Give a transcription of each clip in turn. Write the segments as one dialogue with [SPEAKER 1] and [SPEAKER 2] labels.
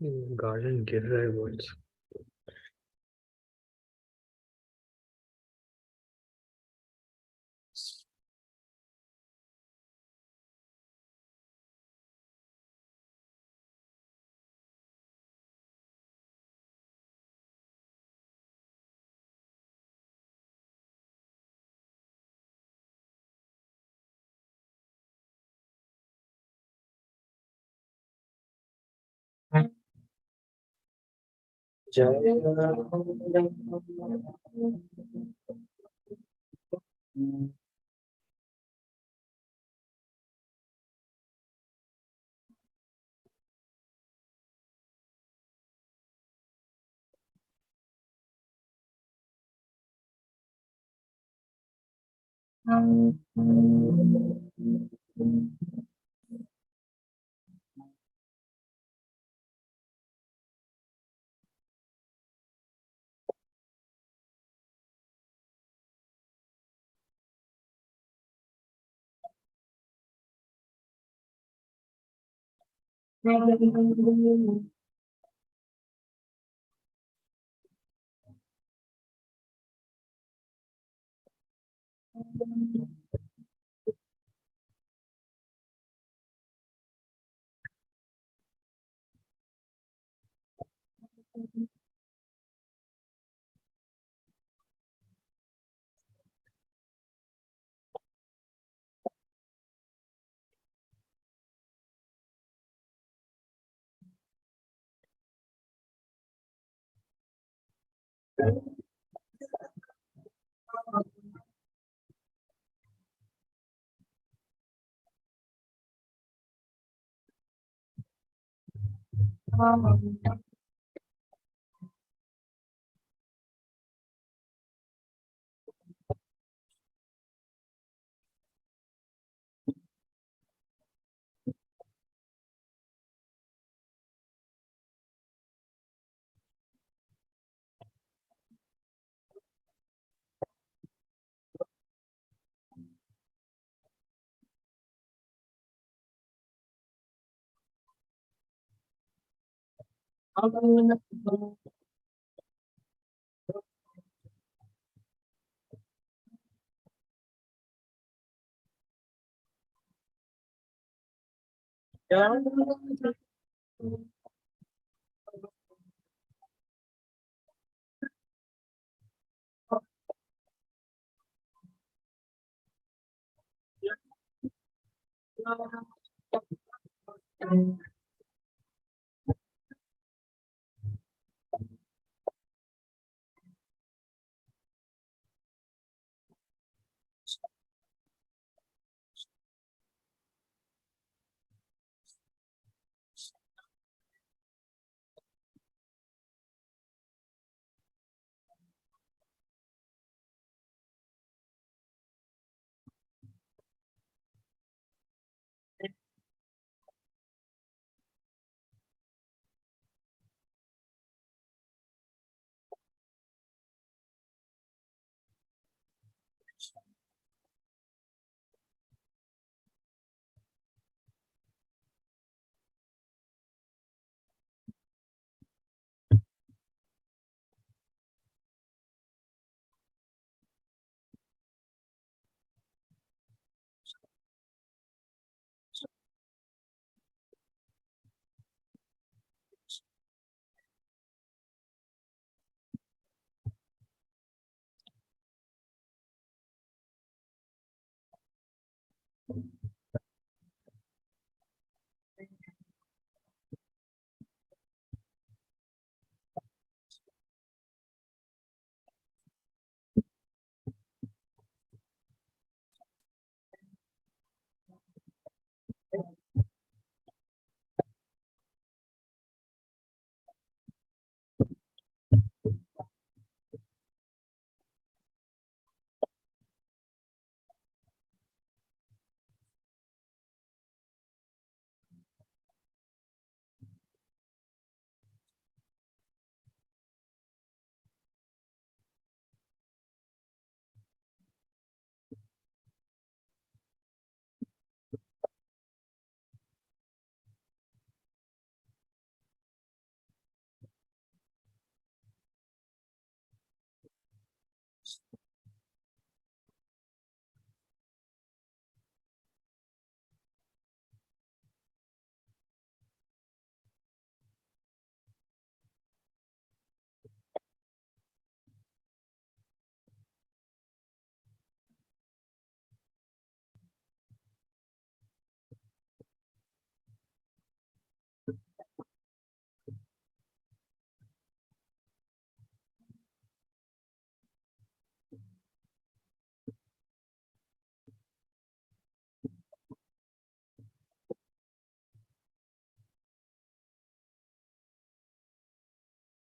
[SPEAKER 1] Garden गिर रहा है बहुत। जाएगा।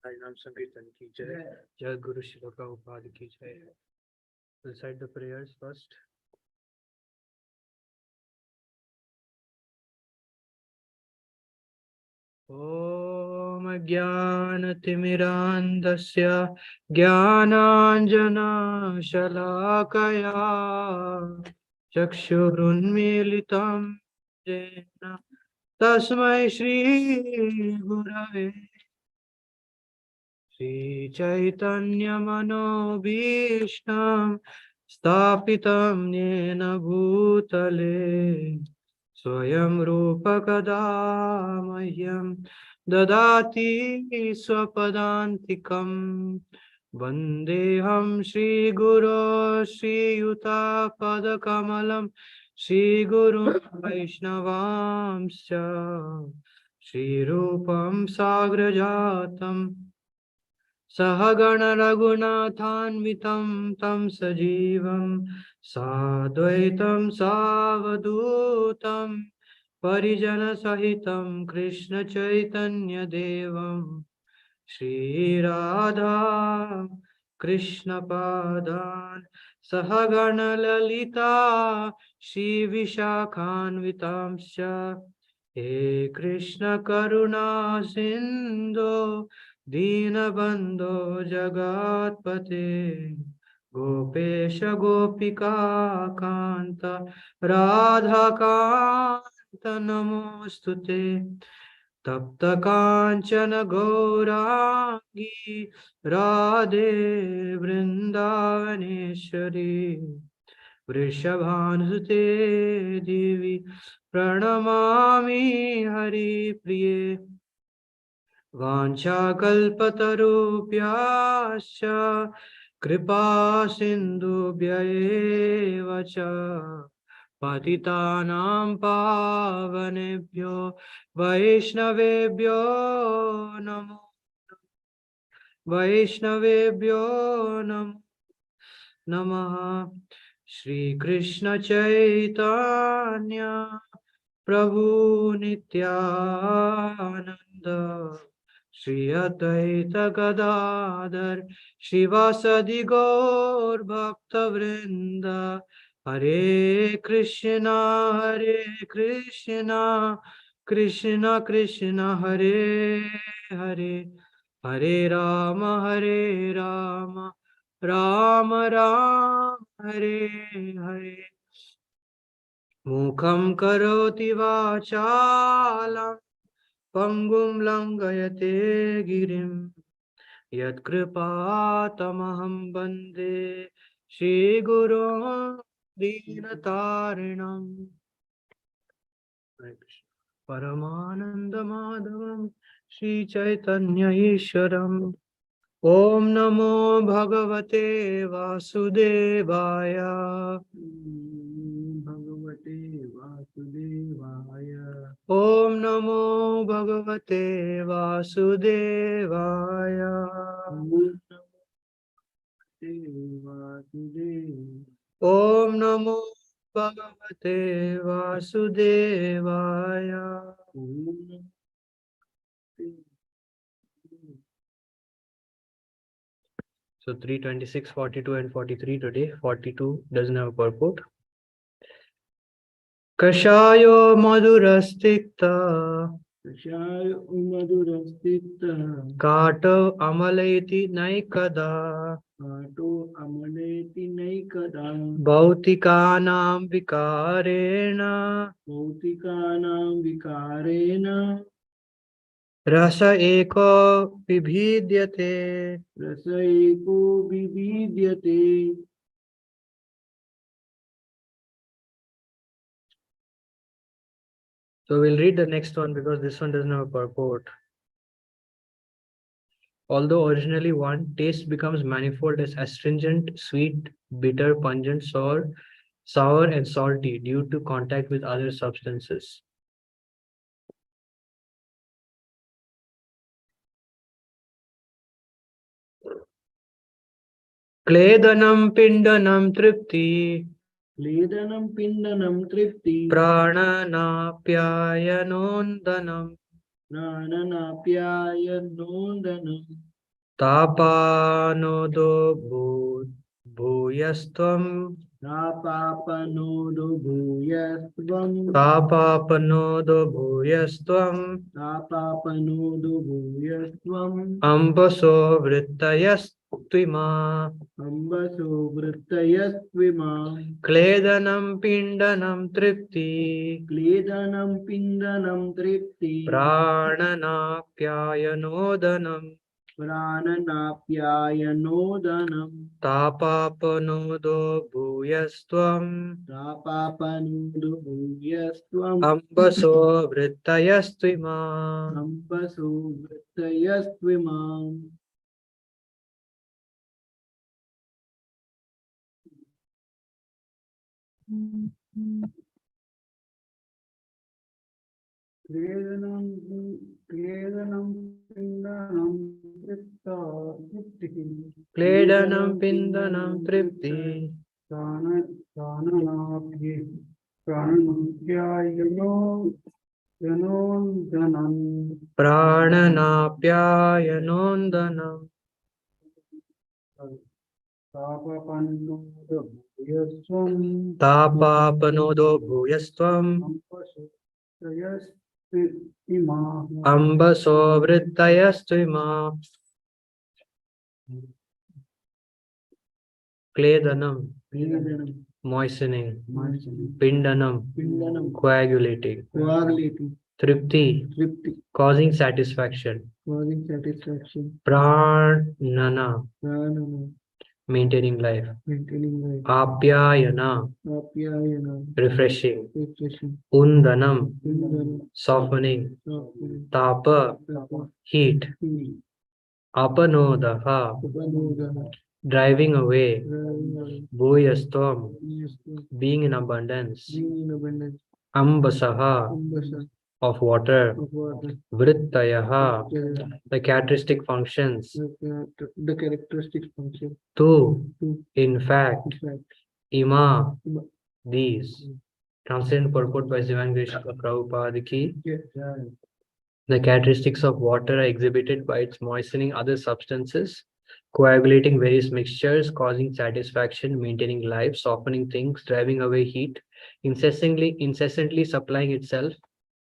[SPEAKER 1] नाम संकीर्तन की जय। जय गुरु शिल प्रभुपाद की जय। Recite the prayers first. ॐ ज्ञानतिमिरान्धस्य ज्ञानाञ्जनशलाकया चक्षुरुन्मीलितं येन तस्मै श्रीगुरवे श्रीचैतन्यमनोभीष्टं स्थापितं येन भूतले स्वयं रूपकदा मह्यं ददाति स्वपदान्तिकं वन्देऽहं श्रीगुरो श्रीयुतापदकमलं श्रीगुरुं वैष्णवांश्च श्रीरूपं साग्रजातं सहगण रघुनाथान्वितं तं सजीवं साद्वैतं सावधूतं परिजनसहितं कृष्णचैतन्यदेवं श्रीराधा कृष्णपादान् सहगण ललिता श्रीविशाखान्वितांश्च हे कृष्ण करुणा सिन्धो दीनबन्धो जगत्पते गोपेश गोपिका कान्त राधाकान्त नमोऽस्तुते तप्त काञ्चन गौराङ्गी राधे वृन्दावनेश्वरी वृषभानुसुते देवी प्रणमामि हरिप्रिये वाञ्छाकल्पतरुभ्यश्च कृपा सिन्धुभ्य एव च पतितानां पावनेभ्यो वैष्णवेभ्यो नमो नमः। श्रीकृष्ण चैतन्य प्रभु नित्यानंद श्री अद्वैत गदाधर शिवासदि गौर भक्त वृंद हरे कृष्णा कृष्ण कृष्ण हरे हरे हरे राम राम राम हरे हरे मुखं करोति वाचालं पंगुं लंघयते गिरिं यत्कृपातमहं वन्दे श्रीगुरुं दीनतारिणम् परमानन्दमाधवं श्रीचैतन्य ईश्वरम् ओम नमो भगवते वासुदेवाय ओम नमो भगवते वासुदेवाय ओम नमो भगवते वासुदेवाय So 326, 42 and 43 today. 42 doesn't have a purport. Kashayo madhurastikta Kato amaleti naikada Bhautikanam vikarena Rasa eko vibhidyate So we'll read the next one because this one doesn't have a purport. Although originally one, taste becomes manifold as astringent, sweet, bitter, pungent, sour and salty due to contact with other substances. Kledanam pindanam tripti Prananapyayanondanam Tapanodo bhuyastvam.
[SPEAKER 2] Tapapanodo bhuyastvam.
[SPEAKER 1] Tapapanodo bhuyastvam.
[SPEAKER 2] Tapapanodo bhuyastvam.
[SPEAKER 1] Ambaso vrittayastvima.
[SPEAKER 2] Ambaso vrittayastvima.
[SPEAKER 1] Kledanam pindanam tripti.
[SPEAKER 2] Kledanam pindanam tripti.
[SPEAKER 1] Prananapyayanodanam.
[SPEAKER 2] Prananapyayanodanam.
[SPEAKER 1] Tapapanodo bhuyastvam.
[SPEAKER 2] Tapapanodo bhuyastvam.
[SPEAKER 1] Ambaso vrittayastvima.
[SPEAKER 2] Ambaso vrittayastvima. Kledanam Kledanam pindanam tripti.
[SPEAKER 1] Kledanam pindanam tripti.
[SPEAKER 2] Prananapye Prananapyayano Yanondanam.
[SPEAKER 1] Prananapyayanondanam.
[SPEAKER 2] Tapapanodo bhuyastvam.
[SPEAKER 1] Tapapanodo bhuyastvam.
[SPEAKER 2] Ambaso
[SPEAKER 1] Ambaso vrittayastvima. Kledanam, moistening. Pindanam, coagulating. Tripti, causing satisfaction. Pranana, maintaining life. Apyayana, refreshing. Undanam, softening. Tapa, heat. Apanodaha, driving away. Bhuyastvam, being in abundance. Ambasaha, of water. Vrittayaha, the characteristic functions.
[SPEAKER 2] The characteristic function.
[SPEAKER 1] Tu, in fact. Ima, these. Translated purport by Sivan Krishna Prabhupada ki. The characteristics of water are exhibited by its moistening other substances, coagulating various mixtures, causing satisfaction, maintaining life, softening things, driving away heat, incessantly supplying itself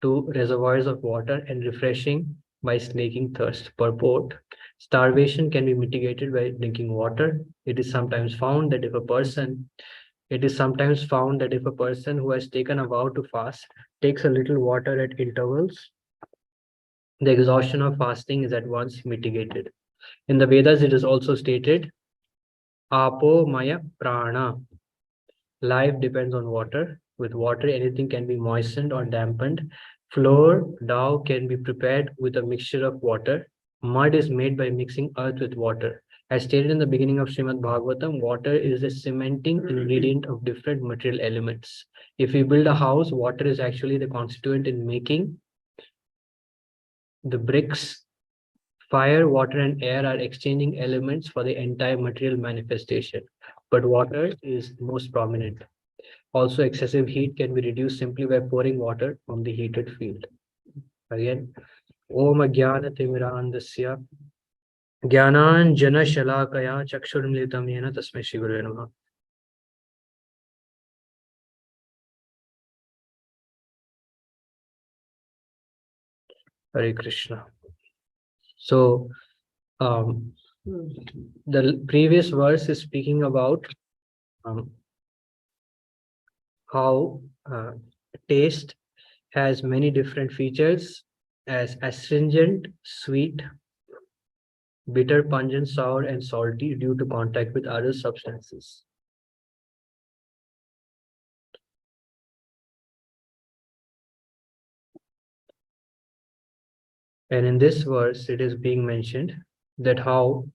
[SPEAKER 1] to reservoirs of water, and refreshing by slaking thirst. Purport: starvation can be mitigated by drinking water. It is sometimes found that if a person who has taken a vow to fast takes a little water at intervals, the exhaustion of fasting is at once mitigated. In the Vedas, it is also stated, Apo Maya Prana. Life depends on water. With water, anything can be moistened or dampened. Flour, dough can be prepared with a mixture of water. Mud is made by mixing earth with water. As stated in the beginning of Srimad Bhagavatam, water is a cementing ingredient of different material elements. If we build a house, water is actually the constituent in making the bricks. Fire, water, and air are exchanging elements for the entire material manifestation, but water is most prominent. Also, excessive heat can be reduced simply by pouring water from the heated field. Again, Om Jnana Timirandasya Jnananjana Shalakaya Chakshurmilitam Yena Tasmai Shri Gurave Namaha. Hare Krishna. So, the previous verse is speaking about how taste has many different features as astringent, sweet, bitter, pungent, sour, and salty due to contact with other substances. And in this verse, it is being mentioned that how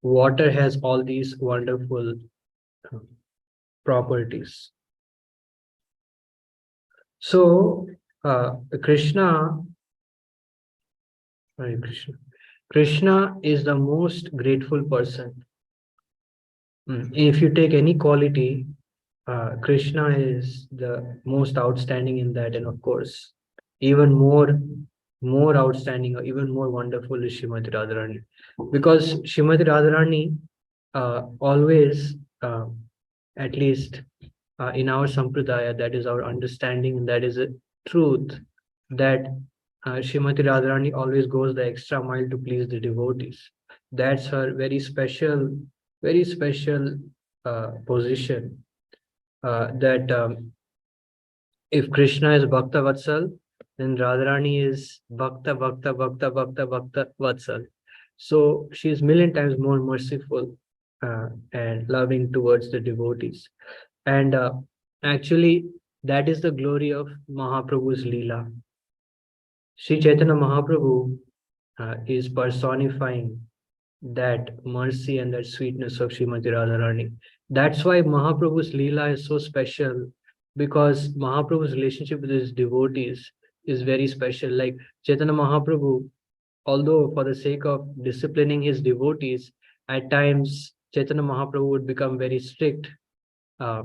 [SPEAKER 1] water has all these wonderful properties. So, Krishna is the most grateful person. If you take any quality, Krishna is the most outstanding in that, and of course, even more more outstanding or even more wonderful is Srimati Radharani. Because Srimati Radharani always, at least in our sampradaya, that is our understanding, and that is a truth, that Srimati Radharani always goes the extra mile to please the devotees. That's her very special position. That if Krishna is Bhakta Vatsal, then Radharani is Bhakta, Bhakta, Bhakta, Bhakta, Bhakta Vatsal. So she is million times more merciful and loving towards the devotees. And actually, that is the glory of Mahaprabhu's Leela. Sri Chaitanya Mahaprabhu is personifying that mercy and that sweetness of Srimati Radharani. That's why Mahaprabhu's Leela is so special, because Mahaprabhu's relationship with his devotees is very special. Like Chaitanya Mahaprabhu, although for the sake of disciplining his devotees, at times Chaitanya Mahaprabhu would become very strict. Uh,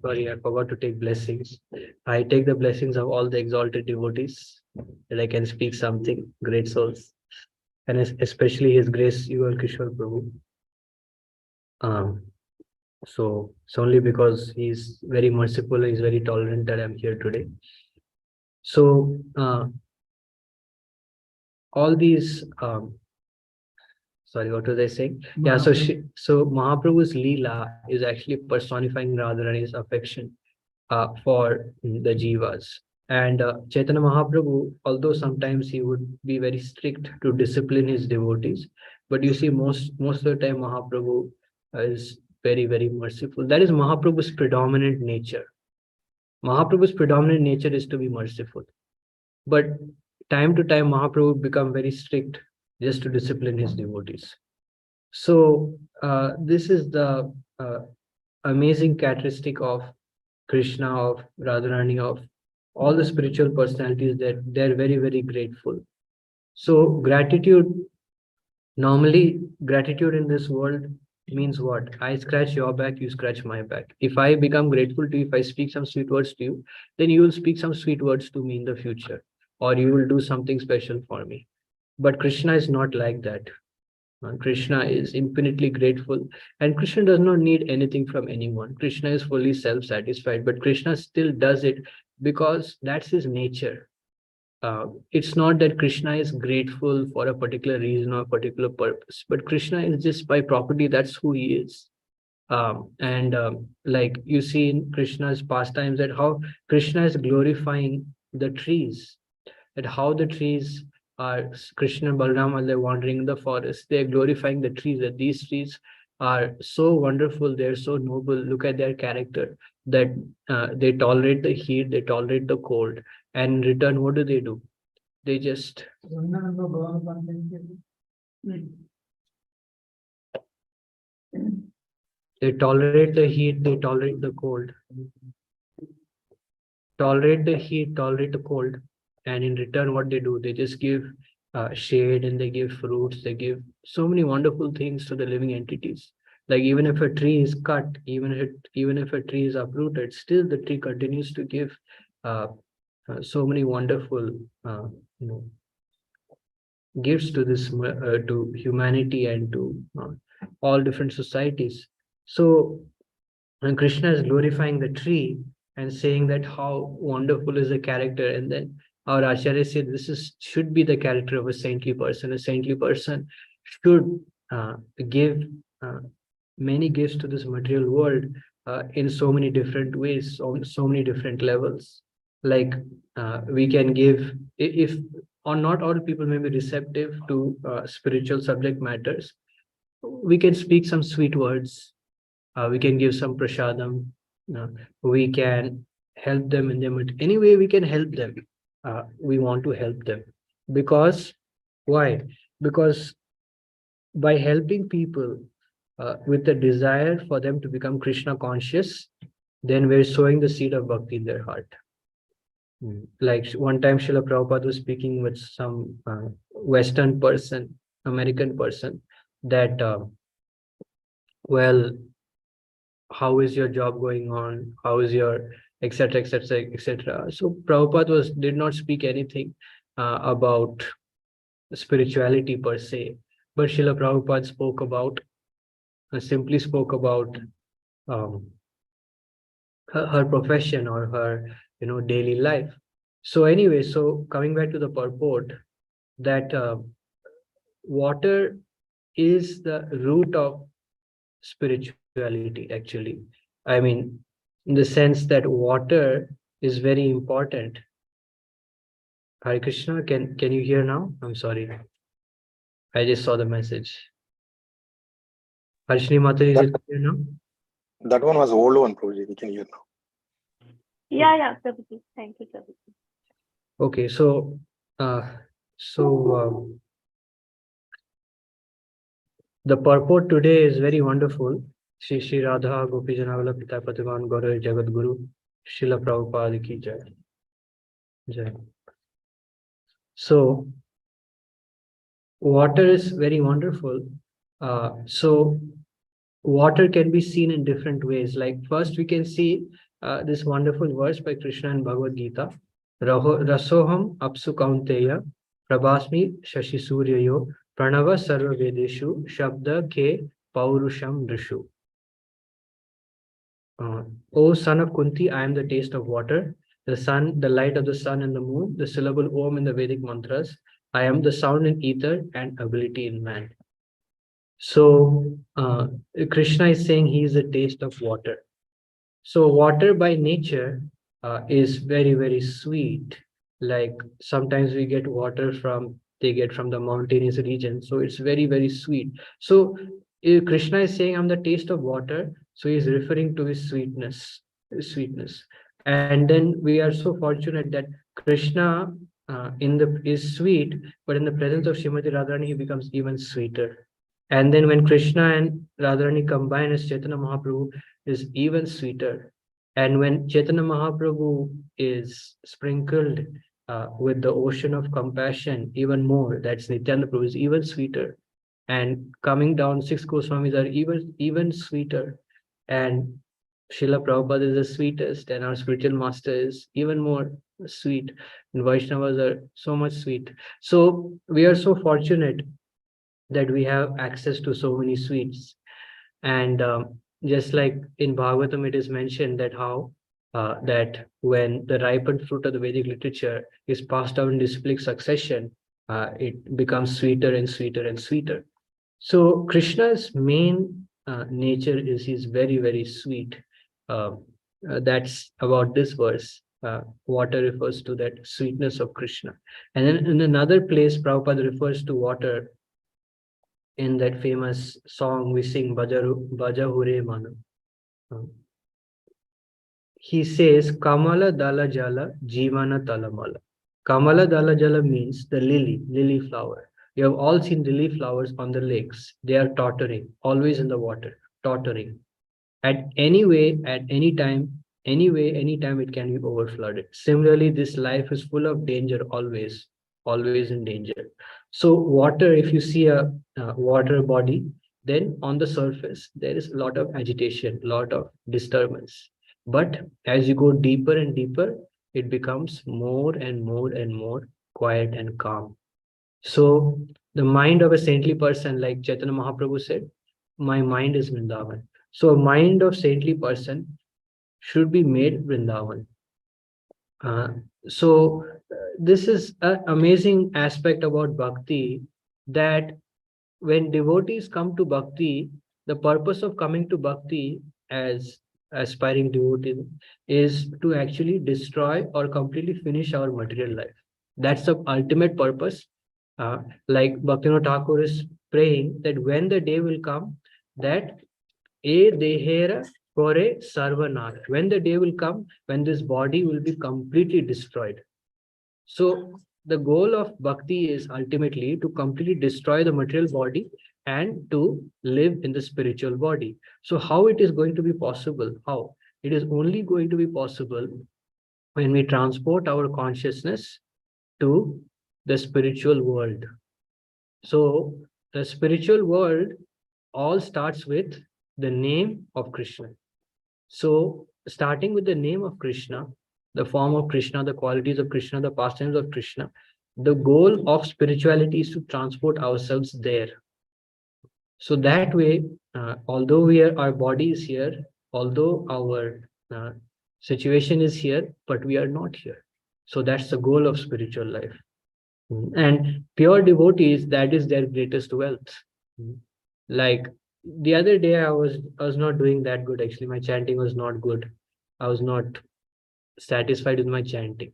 [SPEAKER 1] Sorry, I forgot to take blessings. I take the blessings of all the exalted devotees that I can speak something, great souls, and especially His Grace, Kishore Prabhu. Um, so it's only because he's very merciful, he's very tolerant that I'm here today. So all these, sorry, what was I saying? Yeah, so Mahaprabhu's Leela is actually personifying Radharani's affection for the jivas. And Chaitanya Mahaprabhu, although sometimes he would be very strict to discipline his devotees, but you see, most of the time Mahaprabhu is very merciful. That is Mahaprabhu's predominant nature. Mahaprabhu's predominant nature is to be merciful, but time to time Mahaprabhu would become very strict just to discipline his devotees. So this is the amazing characteristic of Krishna, of Radharani, of all the spiritual personalities, that they're very grateful. So gratitude, normally gratitude in this world means what? I scratch your back, you scratch my back. If I become grateful to you, if I speak some sweet words to you, then you will speak some sweet words to me in the future, or you will do something special for me. But Krishna is not like that. Krishna is infinitely grateful, and Krishna does not need anything from anyone. Krishna is fully self-satisfied, but Krishna still does it because that's his nature. It's not that Krishna is grateful for a particular reason or a particular purpose, but Krishna is just by property, that's who he is. And like you see in Krishna's pastimes, that how Krishna is glorifying the trees, that how the trees are, Krishna and Balaram, while they're wandering in the forest, they're glorifying the trees, that these trees are so wonderful, they're so noble, look at their character, that they tolerate the heat, they tolerate the cold, and in return, what do? They just they tolerate the heat, they tolerate the cold, tolerate the heat, tolerate the cold, and in return, what they do, they just give shade, and they give fruits, they give so many wonderful things to the living entities. Like even if a tree is cut, even if a tree is uprooted, still the tree continues to give uh, so many wonderful uh, you know gifts to this to humanity and to all different societies. So and Krishna is glorifying the tree and saying that how wonderful is the character. And then our Acharya said this should be the character of a saintly person. A saintly person should give uh, many gifts to this material world in so many different ways, on so many different levels. Like we can give, if or not all people may be receptive to spiritual subject matters, we can speak some sweet words, we can give some prasadam, uh, we can help them in them. Any way we can help them, we want to help them. Because why? Because by helping people with the desire for them to become Krishna conscious, then we're sowing the seed of bhakti in their heart. Like one time Srila Prabhupada was speaking with some Western person, American person, that well, how is your job going on? How is your etc. etc. etc. So Prabhupada did not speak anything, about spirituality per se, but Srila Prabhupada simply spoke about um, her profession or her daily life. So anyway, so coming back to the purport, that water is the root of spirituality actually. I mean, in the sense that water is very important. Hare Krishna, can you hear now? I'm sorry, I just saw the message. Harshini Matar, is
[SPEAKER 3] That
[SPEAKER 1] it clear now?
[SPEAKER 3] that one was old one, Prabhuji. We can hear now.
[SPEAKER 4] Yeah, Prabhuji. Thank you, Prabhuji.
[SPEAKER 1] Okay, so uh, the purport today is very wonderful. Shri Shri Radha Gopi Janavala Pita Patiman Gaura Jagat Guru Srila Prabhupada ki jai. Jai. So water is very wonderful. So water can be seen in different ways. Like first we can see this wonderful verse by Krishna in Bhagavad Gita. Rasoham apsu kaunteya prabhasmi shashi suryayo pranava sarva vedeshu shabda ke paurusham drishu. O son of Kunti, I am the taste of water, the sun, the light of the sun and the moon, the syllable Om in the Vedic mantras. I am the sound in ether and ability in man. So Krishna is saying he is the taste of water. So water by nature is very, very sweet. Like sometimes we get water they get from the mountainous region. So it's very, very sweet. So Krishna is saying, I'm the taste of water. So he's referring to his sweetness. And then we are so fortunate that Krishna is sweet, but in the presence of Srimati Radharani, he becomes even sweeter. And then when Krishna and Radharani combine as Chaitanya Mahaprabhu, is even sweeter. And when Chaitanya Mahaprabhu is sprinkled with the ocean of compassion, even more, that's Nityananda Prabhu, is even sweeter. And coming down, six Goswamis are even sweeter. And Srila Prabhupada is the sweetest, and our spiritual master is even more sweet. And Vaishnavas are so much sweet. So we are so fortunate that we have access to so many sweets. And just like in Bhagavatam, it is mentioned that how that when the ripened fruit of the Vedic literature is passed down in disciplic succession, it becomes sweeter and sweeter and sweeter. So Krishna's main nature is he's very, very sweet. That's about this verse. Water refers to that sweetness of Krishna. And then in another place, Prabhupada refers to water in that famous song we sing, Baja Hure Manu. He says, Kamala Dala Jala Jivana Talamala. Kamala Dala Jala means the lily flower. You have all seen lily flowers on the lakes. They are tottering, always in the water, tottering. At any way, at any time, anytime it can be overflooded. Similarly, this life is full of danger, always in danger. So water, if you see a water body, then on the surface, there is a lot of agitation, a lot of disturbance. But as you go deeper and deeper, it becomes more and more and more quiet and calm. So the mind of a saintly person, like Chaitanya Mahaprabhu said, my mind is Vrindavan. So a mind of saintly person should be made Vrindavan. So this is an amazing aspect about bhakti, that when devotees come to bhakti, the purpose of coming to bhakti as aspiring devotees is to actually destroy or completely finish our material life. That's the ultimate purpose. Like Bhaktivinoda Thakur is praying that when the day will come that E dehera kore sarvanath, when the day will come when this body will be completely destroyed. So the goal of bhakti is ultimately to completely destroy the material body and to live in the spiritual body. So how it is going to be possible? How? It is only going to be possible when we transport our consciousness to the spiritual world. So the spiritual world all starts with the name of Krishna. So starting with the name of Krishna, the form of Krishna, the qualities of Krishna, the pastimes of Krishna, The goal of spirituality is to transport ourselves there. So that way, although our body is here, although our situation is here, but we are not here. So that's the goal of spiritual life. And pure devotees, that is their greatest wealth. Like the other day, I was not doing that good. Actually, my chanting was not good. I was not satisfied with my chanting.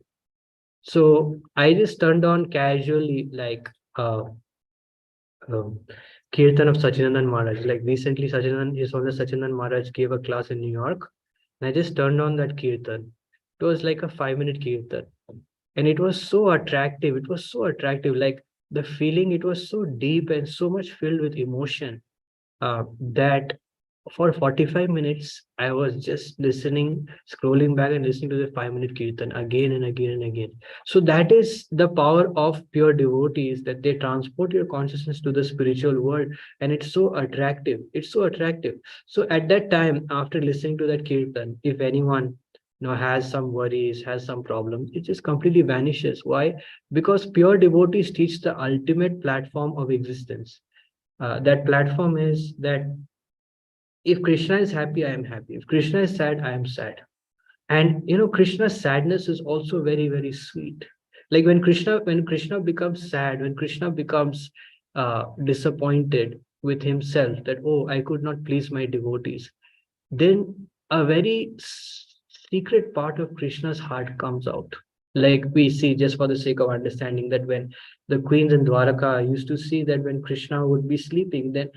[SPEAKER 1] So I just turned on casually, like um, Kirtan of Sachinandan Maharaj. Like recently, His Holiness Sachinandan Maharaj gave a class in New York. And I just turned on that Kirtan. It was like a 5 minute Kirtan. And it was so attractive. It was so attractive. Like the feeling, it was so deep and so much filled with emotion that for 45 minutes, I was just listening, scrolling back and listening to the 5 minute Kirtan again and again and again. So that is the power of pure devotees, that they transport your consciousness to the spiritual world. And it's so attractive. It's so attractive. So at that time, after listening to that Kirtan, if anyone has some worries, has some problems, it just completely vanishes. Why? Because pure devotees teach the ultimate platform of existence. That platform is that if Krishna is happy, I am happy. If Krishna is sad, I am sad. And Krishna's sadness is also very, very sweet. Like when Krishna becomes sad, when Krishna becomes disappointed with himself, that I could not please my devotees, then a very secret part of Krishna's heart comes out. Like we see, just for the sake of understanding, that when the queens in Dwaraka used to see that when Krishna would be sleeping, then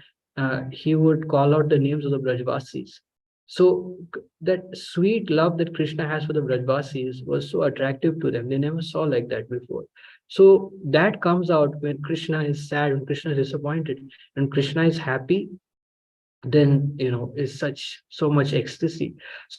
[SPEAKER 1] he would call out the names of the Brajvasis. So that sweet love that Krishna has for the Brajvasis was so attractive to them. They never saw like that before. So that comes out when Krishna is sad, when Krishna is disappointed, and Krishna is happy, then is so much ecstasy.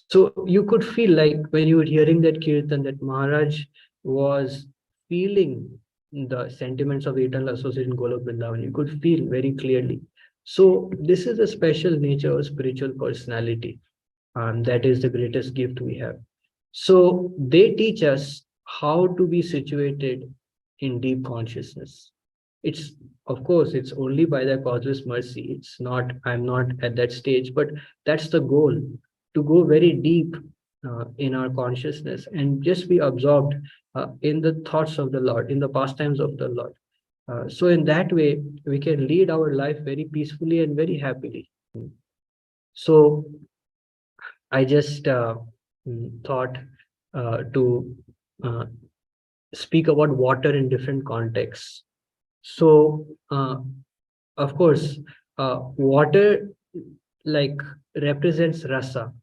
[SPEAKER 1] So you could feel, like when you were hearing that Kirtan, that Maharaj was feeling the sentiments of the eternal association Golok Vrindavan. You could feel very clearly. So this is a special nature of spiritual personality. That is the greatest gift we have. So they teach us how to be situated in deep consciousness. It's, of course, it's only by their causeless mercy. It's not, I'm not at that stage, but that's the goal, to go very deep in our consciousness and just be absorbed in the thoughts of the Lord, in the pastimes of the Lord. So in that way, we can lead our life very peacefully and very happily. So I just thought to uh, speak about water in different contexts. So, of course, water like represents rasa,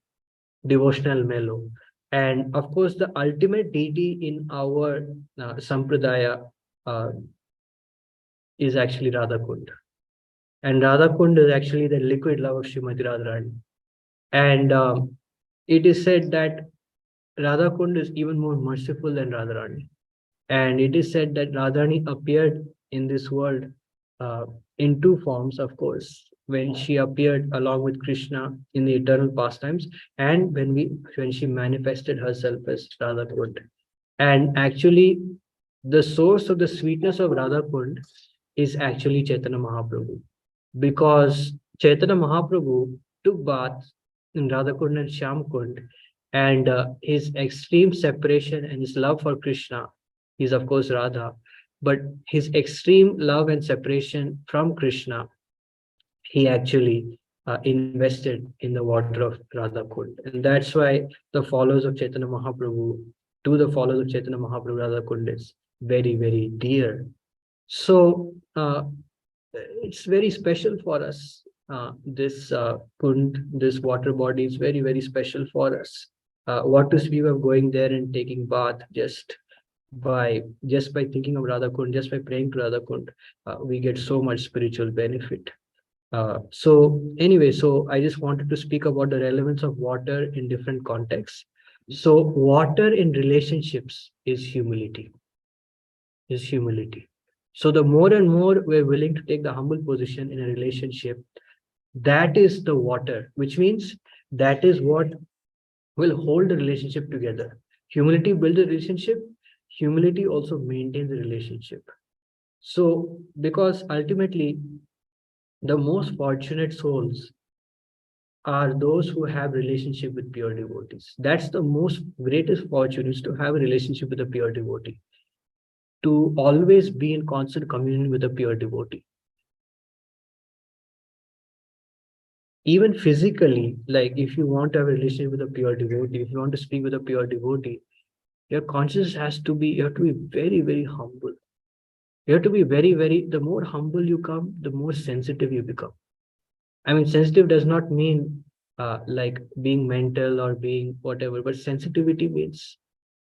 [SPEAKER 1] devotional mellow. And of course, the ultimate deity in our sampradaya uh, is actually Radha Kund. And Radha Kund is actually the liquid love of Srimati Radharani. And it is said that Radha Kund is even more merciful than Radharani. And it is said that Radharani appeared in this world uh, in two forms, of course, when she appeared along with Krishna in the eternal pastimes, and when she manifested herself as Radha Kund. And actually, the source of the sweetness of Radha Kund is actually Chaitanya Mahaprabhu, because Chaitanya Mahaprabhu took bath in Radha Kund and Shyam Kund, and his extreme separation and his love for Krishna is, of course, Radha, but his extreme love and separation from Krishna, he actually invested in the water of Radha Kund. And that's why the followers of Chaitanya Mahaprabhu, to the followers of Chaitanya Mahaprabhu, Radha Kund is very, very dear. So it's very special for us. This Kund, this water body is very, very special for us. What to speak of going there and taking bath just by thinking of Radha Kund, just by praying to Radha Kund, we get so much spiritual benefit. So anyway, so I just wanted to speak about the relevance of water in different contexts. So water in relationships is humility, is humility. So the more and more we're willing to take the humble position in a relationship, that is the water, which means that is what will hold the relationship together. Humility builds a relationship, humility also maintains the relationship. So, because ultimately, the most fortunate souls are those who have relationship with pure devotees. That's the most greatest fortune, is to have a relationship with a pure devotee, to always be in constant communion with a pure devotee. Even physically, like if you want to have a relationship with a pure devotee, if you want to speak with a pure devotee, your conscience has to be, you have to be very, very humble. You have to be very, very, the more humble you come, the more sensitive you become. I mean, sensitive does not mean like being mental or being whatever, but sensitivity means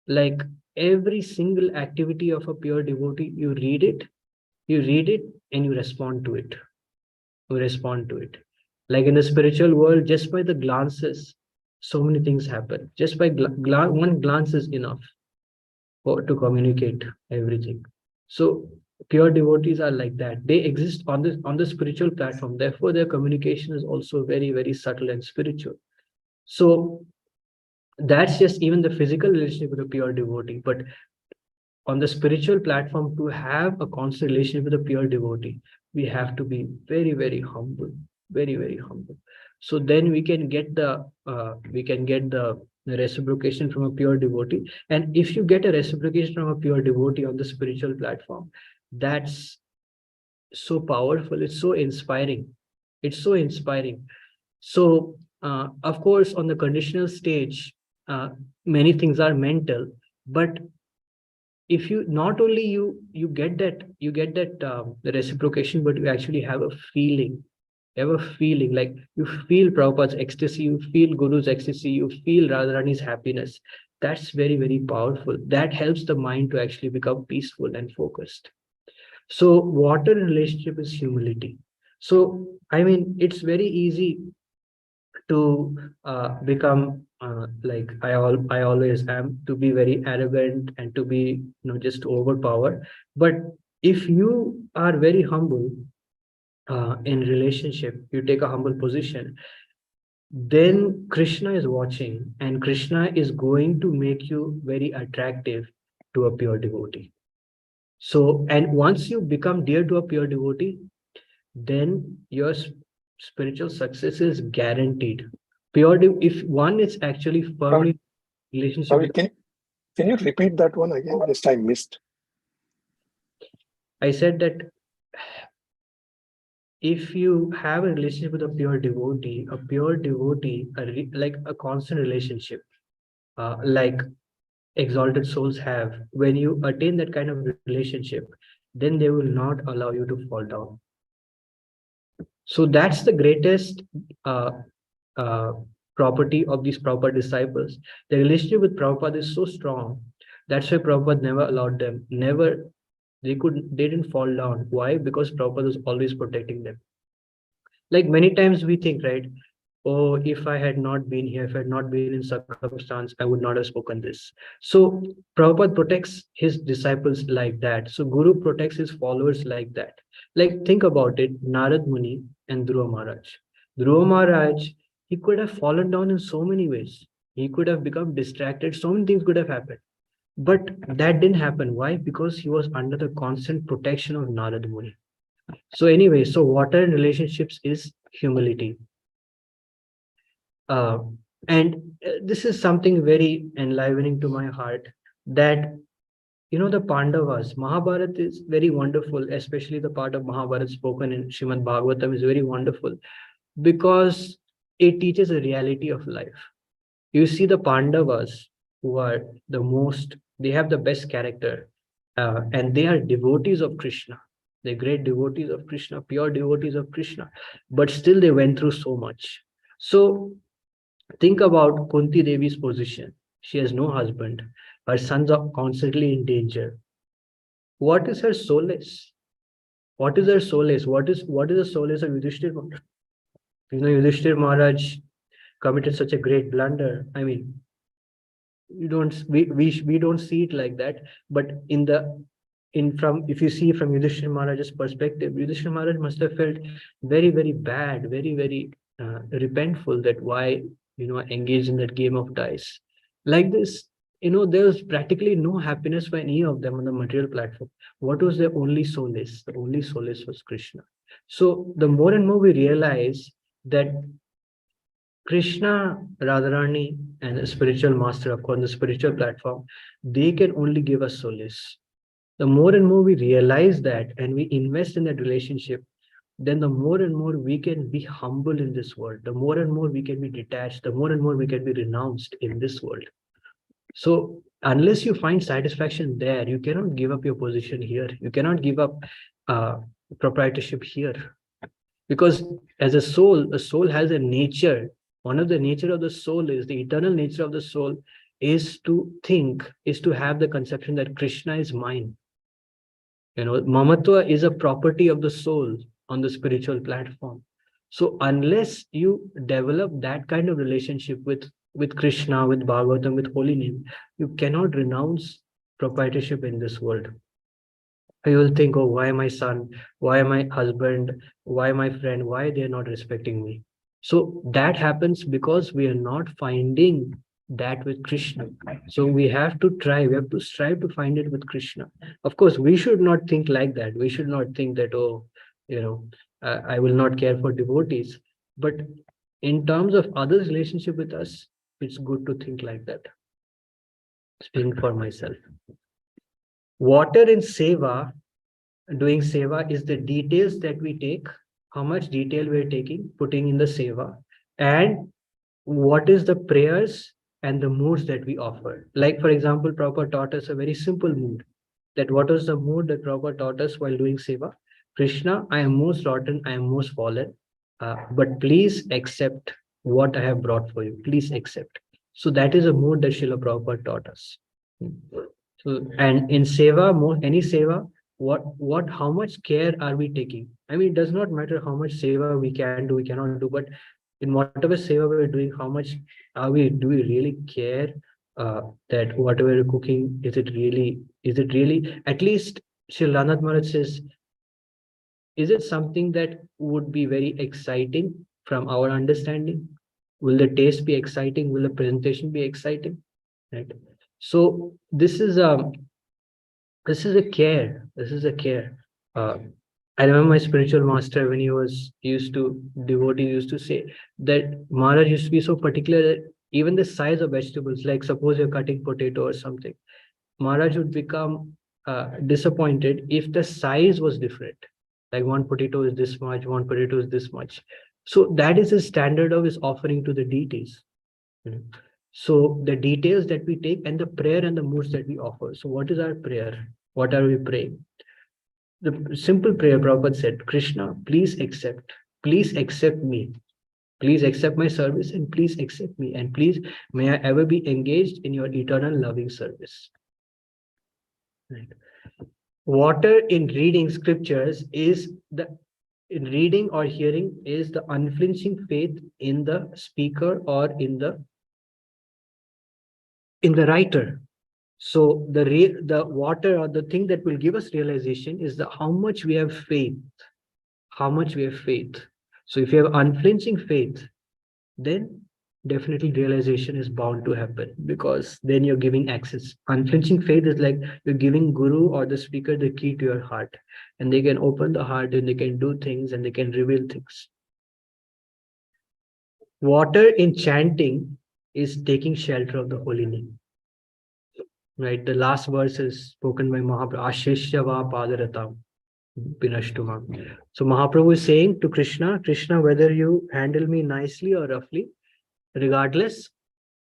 [SPEAKER 1] like every single activity of a pure devotee, you read it and you respond to it. You respond to it. Like in the spiritual world, just by the glances, so many things happen. Just by one glance is enough to communicate everything. So pure devotees are like that. They exist on the spiritual platform. Therefore, their communication is also very, very subtle and spiritual. So that's just even the physical relationship with a pure devotee. But on the spiritual platform, to have a constant relationship with a pure devotee, we have to be very, very humble, very, very humble. So then we can get the reciprocation from a pure devotee. And if you get a reciprocation from a pure devotee on the spiritual platform, that's so powerful. It's so inspiring. It's so inspiring. So of course, on the conditional stage, many things are mental, but if you not only you get that the reciprocation, but you actually have a feeling. You have a feeling, like you feel Prabhupada's ecstasy, you feel Guru's ecstasy, you feel Radharani's happiness. That's very, very powerful. That helps the mind to actually become peaceful and focused. So water in relationship is humility. So I mean, it's very easy to become like I always am, to be very arrogant and to be just overpower. But if you are very humble in relationship, you take a humble position, then Krishna is watching, and Krishna is going to make you very attractive to a pure devotee. So, and once you become dear to a pure devotee, then your spiritual success is guaranteed. If one is actually
[SPEAKER 3] Ravi,
[SPEAKER 1] firmly in relationship
[SPEAKER 3] Ravi,
[SPEAKER 1] with,
[SPEAKER 3] can you repeat that one again? Just I missed.
[SPEAKER 1] I said that if you have a relationship with a pure devotee, like a constant relationship, like exalted souls have, when you attain that kind of relationship, then they will not allow you to fall down. So that's the greatest uh, uh, property of these Prabhupada disciples. The relationship with Prabhupada is so strong. That's why Prabhupada never allowed them, never, they didn't fall down. Why? Because Prabhupada was always protecting them. Like many times we think, right? Oh, if I had not been here, if I had not been in circumstance, I would not have spoken this. So Prabhupada protects his disciples like that. So Guru protects his followers like that. Like think about it, Narad Muni and Dhruva Maharaj. Dhruva Maharaj, he could have fallen down in so many ways. He could have become distracted. So many things could have happened. But that didn't happen. Why? Because he was under the constant protection of Narad Muni. So anyway, so water in relationships is humility. Uh, and this is something very enlivening to my heart, that the Pandavas, Mahabharata is very wonderful, especially the part of Mahabharata spoken in Shrimad Bhagavatam is very wonderful because it teaches a reality of life. You see the Pandavas, who are they have the best character, and they are devotees of Krishna. They're great devotees of Krishna, pure devotees of Krishna, but still they went through so much. So think about Kunti Devi's position. She has no husband. Her sons are constantly in danger. What is her solace? What is her solace? What is the solace of Yudhishthir Maharaj? Yudhishthir Maharaj committed such a great blunder. I mean, we don't see it like that. But if you see from Yudhishthir Maharaj's perspective, Yudhishthir Maharaj must have felt very, very bad, very, very repentful that why engage in that game of dice like this. there's practically no happiness for any of them on the material platform. What was their only solace? The only solace was Krishna. So the more and more we realize that Krishna, Radharani, and the spiritual master, of course, the spiritual platform, they can only give us solace. The more and more we realize that and we invest in that relationship, then the more and more we can be humble in this world, the more and more we can be detached, the more and more we can be renounced in this world. So unless you find satisfaction there, you cannot give up your position here. You cannot give up uh, proprietorship here. Because as a soul has a nature. One of the nature of the soul is the eternal nature of the soul is to think, is to have the conception that Krishna is mine. Mamatva is a property of the soul on the spiritual platform. So unless you develop that kind of relationship with Krishna, with Bhagavatam, with holy name, you cannot renounce proprietorship in this world. You will think, oh, why my son, why my husband, why my friend, why they're not respecting me? So that happens because we are not finding that with Krishna. So we have to try, we have to strive to find it with Krishna. Of course, we should not think like that. We should not think that, oh, I will not care for devotees. But in terms of others' relationship with us, it's good to think like that. Speaking for myself. Water in seva, doing seva, is the details that we take, how much detail we're taking, putting in the seva, and what is the prayers and the moods that we offer. Like, for example, Prabhupada taught us a very simple mood. That what was the mood that Prabhupada taught us while doing seva? Krishna, I am most rotten, I am most fallen, but please accept what I have brought for you. Please accept. So that is a mood that Srila Prabhupada taught us. So, and in seva, any seva, how much care are we taking? I mean, it does not matter how much seva we can do, we cannot do, but in whatever seva we're doing, how much do we really care that whatever we're cooking, is it really, at least Sri Ranat Maharaj says, is it something that would be very exciting from our understanding? Will the taste be exciting? Will the presentation be exciting? Right. So this is a care. This is a care. I remember my spiritual master when he used to say that Maharaj used to be so particular that even the size of vegetables, like suppose you're cutting potato or something, Maharaj would become disappointed if the size was different. Like one potato is this much, one potato is this much. So that is the standard of his offering to the deities. So the details that we take and the prayer and the moods that we offer. So what is our prayer? What are we praying? The simple prayer Prabhupada said, Krishna, please accept me. Please accept my service and please accept me. And please, may I ever be engaged in your eternal loving service. Right. Water in reading scriptures in reading or hearing is the unflinching faith in the speaker or in the writer. So the water or the thing that will give us realization is how much we have faith. How much we have faith. So if you have unflinching faith, then definitely realization is bound to happen, because then you're giving access. Unflinching faith is like you're giving guru or the speaker the key to your heart, and they can open the heart and they can do things and they can reveal things. Water in chanting is taking shelter of the holy name. Right, the last verse is spoken by Mahaprabhu, Ashishyava Padaratam Pinashtuma. So Mahaprabhu is saying to Krishna, whether you handle me nicely or roughly, regardless,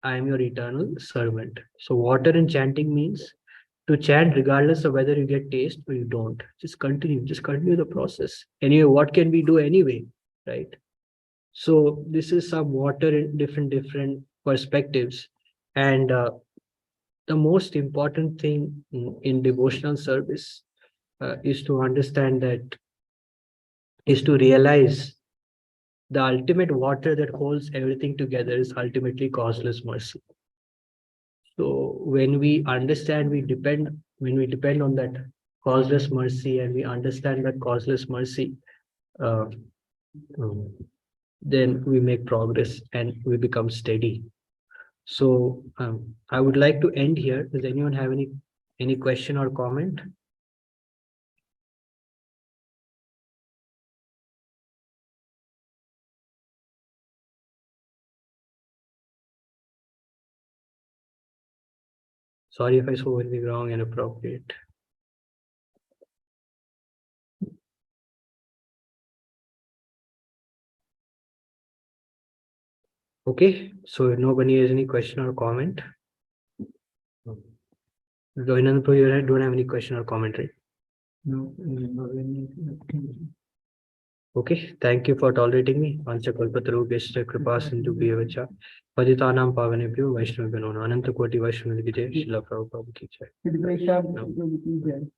[SPEAKER 1] I am your eternal servant. So water in chanting means to chant regardless of whether you get taste or you don't. Just continue the process. Anyway, what can we do anyway, right? So this is some water in different perspectives. And the most important thing in devotional service is to understand that, is to realize the ultimate water that holds everything together is ultimately causeless mercy. So when we understand, when we depend on that causeless mercy and we understand that causeless mercy, uh, then we make progress and we become steady. So I would like to end here. Does anyone have any question or comment? Sorry if I saw anything wrong and inappropriate. Okay, so if nobody has any question or comment. Lohinanpur, you don't have any question or comment, right?
[SPEAKER 2] No,
[SPEAKER 1] Okay, thank you for tolerating me. Panchakalpatarubhyascha kripa sindhu bhyavacha patitanam pavanebhyo vaishnavyo namo ananta koti vaishnavyo ki jai. Srila Prabhupada ki jai.
[SPEAKER 2] It